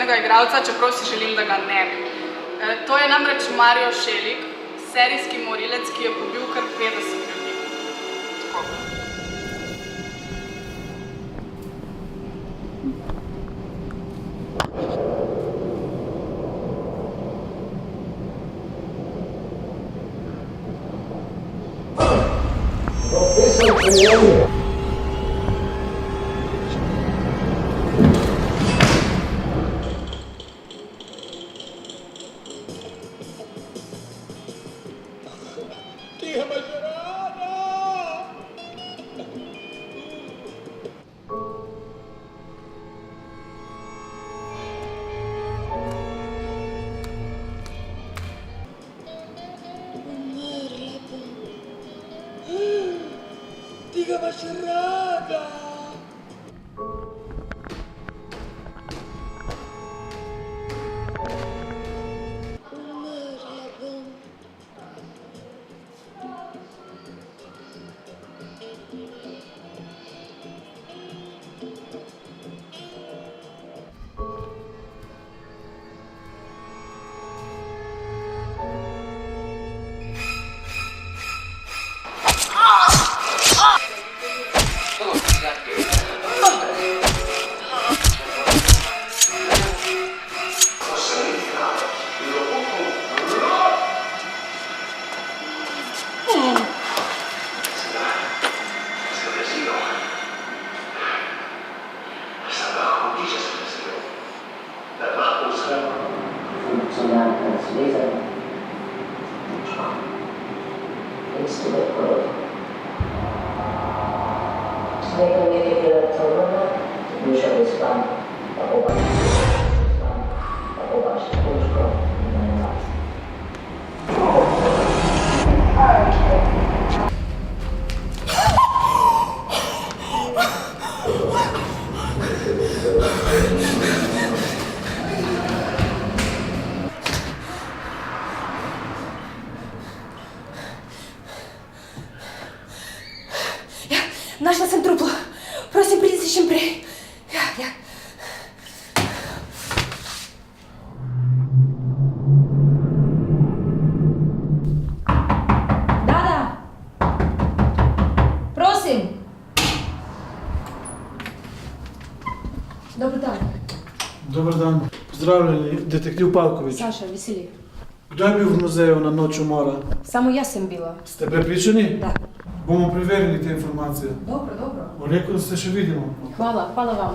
naslednjega igralca, čeprav si želim, da ga ne bi. To je namreč Mario Šelik, serijski morilec, ki je pobil kar 50 ljudi. Tako. Diga Mascherada! Našla sem truplo. Prosim, pridi si čim prej. Ja. Dada! Prosim! Dobar dan. Dobar dan. Pozdravljeni, detektiv Pavković. Saša, veseli. Kdo je bil v muzeju na noč umora? Samo jaz sem bila. Ste prepričani? Da. Bomo preverili te informacije. Dobro. Bo rekel, da se še vidimo. Hvala vam.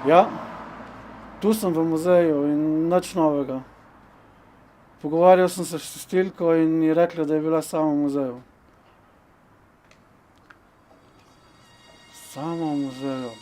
Ja, tu sem v muzeju in nič novega. Pogovarjal sem se s Stilko in je rekla, da je bila sama v muzeju. Sama v muzeju.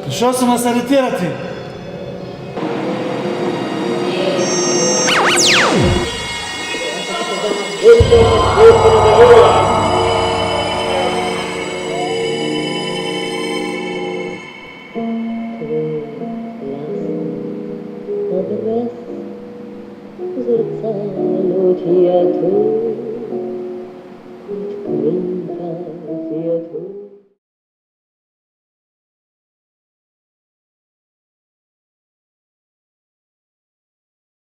Prišel sem vas aretirati. Zrcalo ti je tu.